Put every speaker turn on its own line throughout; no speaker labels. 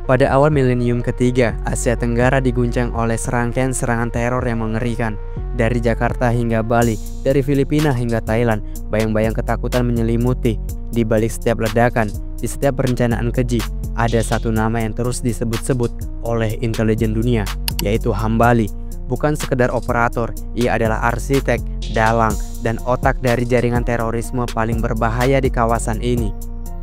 Pada awal milenium ketiga, Asia Tenggara diguncang oleh serangkaian serangan teror yang mengerikan. Dari Jakarta hingga Bali, dari Filipina hingga Thailand, bayang-bayang ketakutan menyelimuti. Di balik setiap ledakan, di setiap perencanaan keji, ada satu nama yang terus disebut-sebut oleh intelijen dunia, yaitu Hambali. Bukan sekedar operator, ia adalah arsitek, dalang, dan otak dari jaringan terorisme paling berbahaya di kawasan ini.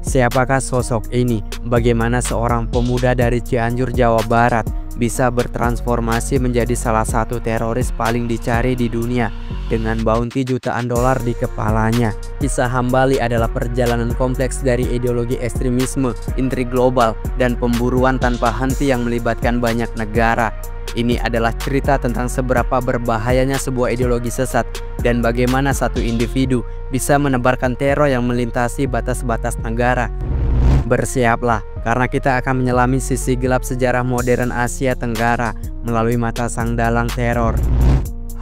Siapakah sosok ini? Bagaimana seorang pemuda dari Cianjur, Jawa Barat bisa bertransformasi menjadi salah satu teroris paling dicari di dunia dengan bounty jutaan dolar di kepalanya? Kisah Hambali adalah perjalanan kompleks dari ideologi ekstremisme, intrik global, dan pemburuan tanpa henti yang melibatkan banyak negara. Ini adalah cerita tentang seberapa berbahayanya sebuah ideologi sesat dan bagaimana satu individu bisa menebarkan teror yang melintasi batas-batas negara. Bersiaplah, karena kita akan menyelami sisi gelap sejarah modern Asia Tenggara melalui mata sang dalang teror.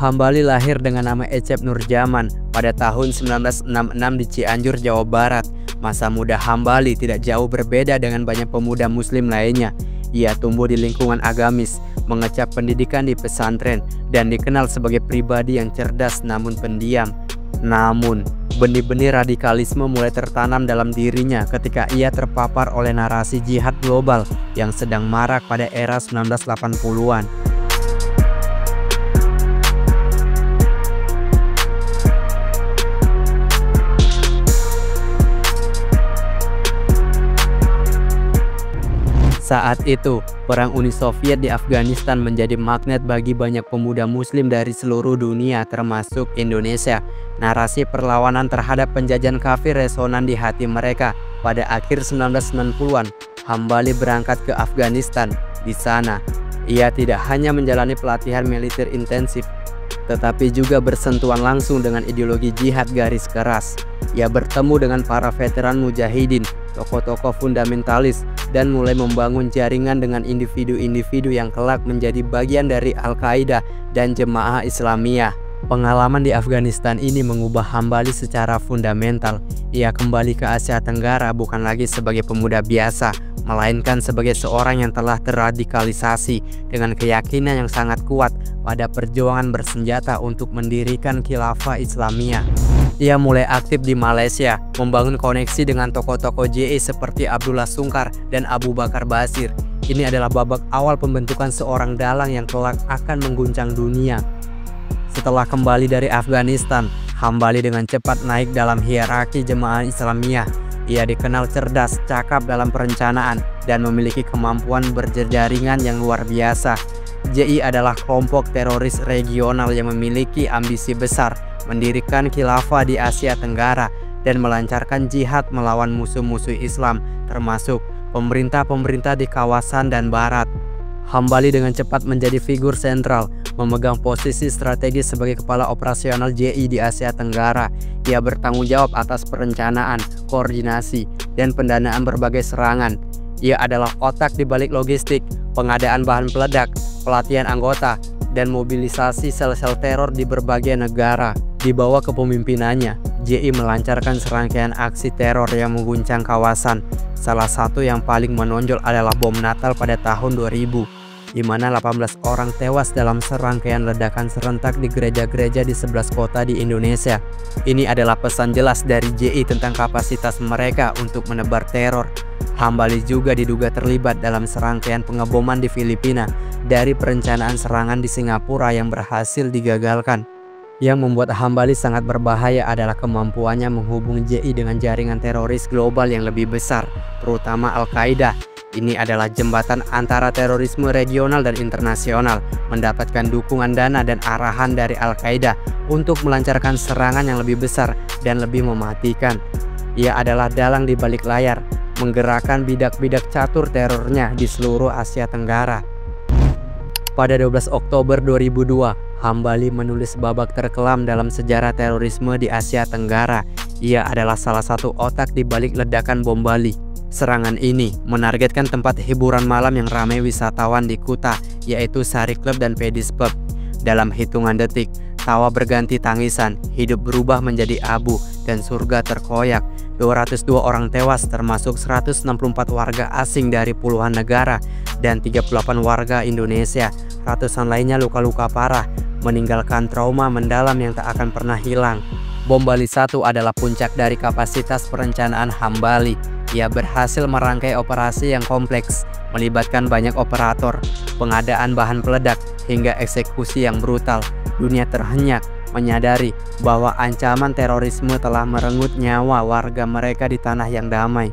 Hambali lahir dengan nama Ecep Nurjaman pada tahun 1966 di Cianjur, Jawa Barat. Masa muda Hambali tidak jauh berbeda dengan banyak pemuda muslim lainnya. Ia tumbuh di lingkungan agamis, mengecap pendidikan di pesantren, dan dikenal sebagai pribadi yang cerdas namun pendiam. Namun, benih-benih radikalisme mulai tertanam dalam dirinya ketika ia terpapar oleh narasi jihad global yang sedang marak pada era 1980-an. Saat itu, perang Uni Soviet di Afghanistan menjadi magnet bagi banyak pemuda muslim dari seluruh dunia termasuk Indonesia. Narasi perlawanan terhadap penjajahan kafir resonan di hati mereka. Pada akhir 1990-an, Hambali berangkat ke Afghanistan. Di sana, ia tidak hanya menjalani pelatihan militer intensif, tetapi juga bersentuhan langsung dengan ideologi jihad garis keras. Ia bertemu dengan para veteran mujahidin, tokoh-tokoh fundamentalis, dan mulai membangun jaringan dengan individu-individu yang kelak menjadi bagian dari Al-Qaeda dan Jemaah Islamiyah. Pengalaman di Afghanistan ini mengubah Hambali secara fundamental. Ia kembali ke Asia Tenggara bukan lagi sebagai pemuda biasa, melainkan sebagai seorang yang telah terradikalisasi dengan keyakinan yang sangat kuat pada perjuangan bersenjata untuk mendirikan khilafah Islamiyah. Ia mulai aktif di Malaysia, membangun koneksi dengan tokoh-tokoh JI seperti Abdullah Sungkar dan Abu Bakar Basir. Ini adalah babak awal pembentukan seorang dalang yang kelak akan mengguncang dunia. Setelah kembali dari Afghanistan, Hambali dengan cepat naik dalam hierarki Jemaah Islamiyah. Ia dikenal cerdas, cakap dalam perencanaan, dan memiliki kemampuan berjaringan yang luar biasa. JI adalah kelompok teroris regional yang memiliki ambisi besar, mendirikan khilafah di Asia Tenggara, dan melancarkan jihad melawan musuh-musuh Islam, termasuk pemerintah-pemerintah di kawasan dan barat. Hambali dengan cepat menjadi figur sentral, memegang posisi strategis sebagai kepala operasional JI di Asia Tenggara. Ia bertanggung jawab atas perencanaan, koordinasi, dan pendanaan berbagai serangan. Ia adalah otak di balik logistik, pengadaan bahan peledak, pelatihan anggota, dan mobilisasi sel-sel teror di berbagai negara. Di bawah kepemimpinannya, JI melancarkan serangkaian aksi teror yang mengguncang kawasan. Salah satu yang paling menonjol adalah bom Natal pada tahun 2000, di mana 18 orang tewas dalam serangkaian ledakan serentak di gereja-gereja di 11 kota di Indonesia. Ini adalah pesan jelas dari JI tentang kapasitas mereka untuk menebar teror. Hambali juga diduga terlibat dalam serangkaian pengeboman di Filipina dari perencanaan serangan di Singapura yang berhasil digagalkan. Yang membuat Hambali sangat berbahaya adalah kemampuannya menghubungi JI dengan jaringan teroris global yang lebih besar, terutama Al-Qaeda. Ini adalah jembatan antara terorisme regional dan internasional, mendapatkan dukungan dana dan arahan dari Al-Qaeda untuk melancarkan serangan yang lebih besar dan lebih mematikan. Ia adalah dalang di balik layar, menggerakkan bidak-bidak catur terornya di seluruh Asia Tenggara. Pada 12 Oktober 2002, Hambali menulis babak terkelam dalam sejarah terorisme di Asia Tenggara. Ia adalah salah satu otak di balik ledakan bom Bali. Serangan ini menargetkan tempat hiburan malam yang ramai wisatawan di Kuta, yaitu Sari Club dan Pedis Pub. Dalam hitungan detik, tawa berganti tangisan, hidup berubah menjadi abu, dan surga terkoyak. 202 orang tewas termasuk 164 warga asing dari puluhan negara dan 38 warga Indonesia. Ratusan lainnya luka-luka parah, meninggalkan trauma mendalam yang tak akan pernah hilang. Bom Bali 1 adalah puncak dari kapasitas perencanaan Hambali. Ia berhasil merangkai operasi yang kompleks, melibatkan banyak operator, pengadaan bahan peledak, hingga eksekusi yang brutal. Dunia terhenyak menyadari bahwa ancaman terorisme telah merenggut nyawa warga mereka di tanah yang damai.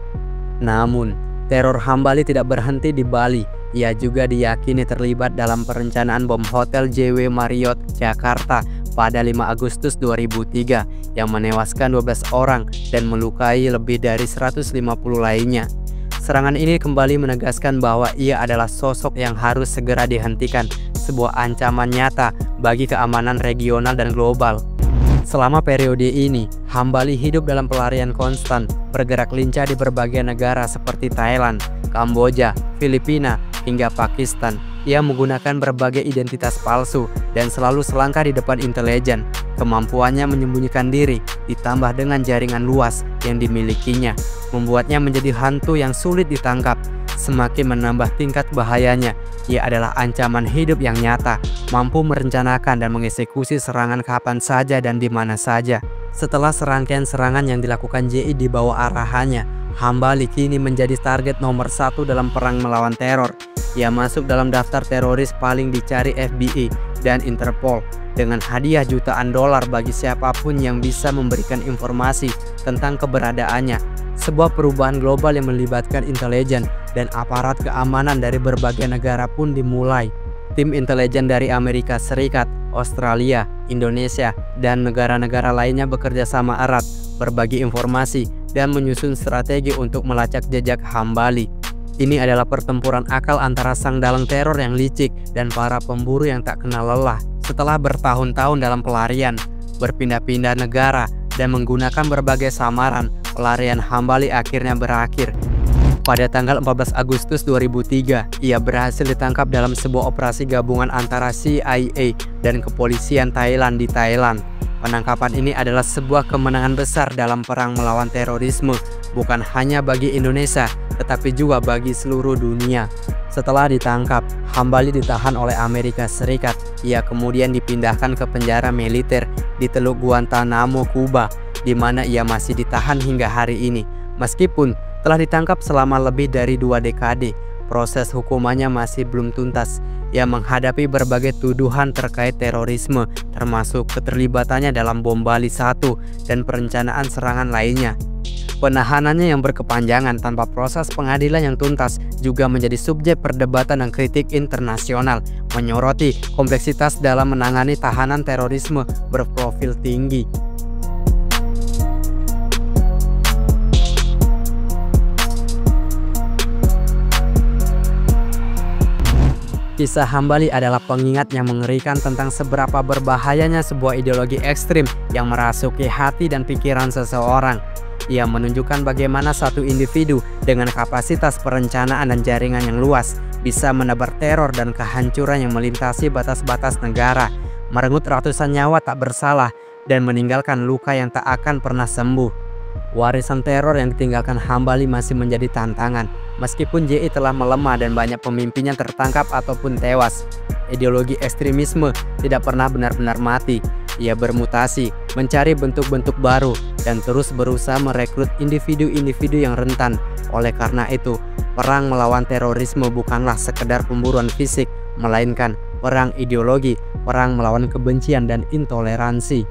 Namun, teror Hambali tidak berhenti di Bali. Ia juga diyakini terlibat dalam perencanaan bom Hotel JW Marriott, Jakarta pada 5 Agustus 2003 yang menewaskan 12 orang dan melukai lebih dari 150 lainnya. Serangan ini kembali menegaskan bahwa ia adalah sosok yang harus segera dihentikan, sebuah ancaman nyata bagi keamanan regional dan global. Selama periode ini, Hambali hidup dalam pelarian konstan, bergerak lincah di berbagai negara seperti Thailand, Kamboja, Filipina, hingga Pakistan. Ia menggunakan berbagai identitas palsu dan selalu selangkah di depan intelijen. Kemampuannya menyembunyikan diri ditambah dengan jaringan luas yang dimilikinya membuatnya menjadi hantu yang sulit ditangkap. Semakin menambah tingkat bahayanya, ia adalah ancaman hidup yang nyata, mampu merencanakan dan mengeksekusi serangan kapan saja dan di mana saja. Setelah serangkaian serangan yang dilakukan JI di bawah arahannya, Hambali kini menjadi target nomor 1 dalam perang melawan teror. Ia masuk dalam daftar teroris paling dicari FBI dan Interpol dengan hadiah jutaan dolar bagi siapapun yang bisa memberikan informasi tentang keberadaannya. Sebuah perubahan global yang melibatkan intelijen dan aparat keamanan dari berbagai negara pun dimulai. Tim intelijen dari Amerika Serikat, Australia, Indonesia, dan negara-negara lainnya bekerja sama erat, berbagi informasi, dan menyusun strategi untuk melacak jejak Hambali. Ini adalah pertempuran akal antara sang dalang teror yang licik dan para pemburu yang tak kenal lelah. Setelah bertahun-tahun dalam pelarian, berpindah-pindah negara, dan menggunakan berbagai samaran, pelarian Hambali akhirnya berakhir. Pada tanggal 14 Agustus 2003, ia berhasil ditangkap dalam sebuah operasi gabungan antara CIA dan kepolisian Thailand di Thailand. Penangkapan ini adalah sebuah kemenangan besar dalam perang melawan terorisme, bukan hanya bagi Indonesia, tetapi juga bagi seluruh dunia. Setelah ditangkap, Hambali ditahan oleh Amerika Serikat. Ia kemudian dipindahkan ke penjara militer di Teluk Guantanamo, Kuba, di mana ia masih ditahan hingga hari ini. Meskipun telah ditangkap selama lebih dari 2 dekade, proses hukumannya masih belum tuntas. Ia menghadapi berbagai tuduhan terkait terorisme, termasuk keterlibatannya dalam bom Bali 1 dan perencanaan serangan lainnya. Penahanannya yang berkepanjangan tanpa proses pengadilan yang tuntas juga menjadi subjek perdebatan dan kritik internasional, menyoroti kompleksitas dalam menangani tahanan terorisme berprofil tinggi. Kisah Hambali adalah pengingat yang mengerikan tentang seberapa berbahayanya sebuah ideologi ekstrim yang merasuki hati dan pikiran seseorang. Ia menunjukkan bagaimana satu individu dengan kapasitas perencanaan dan jaringan yang luas bisa menebar teror dan kehancuran yang melintasi batas-batas negara, merenggut ratusan nyawa tak bersalah, dan meninggalkan luka yang tak akan pernah sembuh. Warisan teror yang ditinggalkan Hambali masih menjadi tantangan. Meskipun JI telah melemah dan banyak pemimpinnya tertangkap ataupun tewas, ideologi ekstremisme tidak pernah benar-benar mati. Ia bermutasi, mencari bentuk-bentuk baru, dan terus berusaha merekrut individu-individu yang rentan. Oleh karena itu, perang melawan terorisme bukanlah sekedar pemburuan fisik, melainkan perang ideologi, perang melawan kebencian dan intoleransi.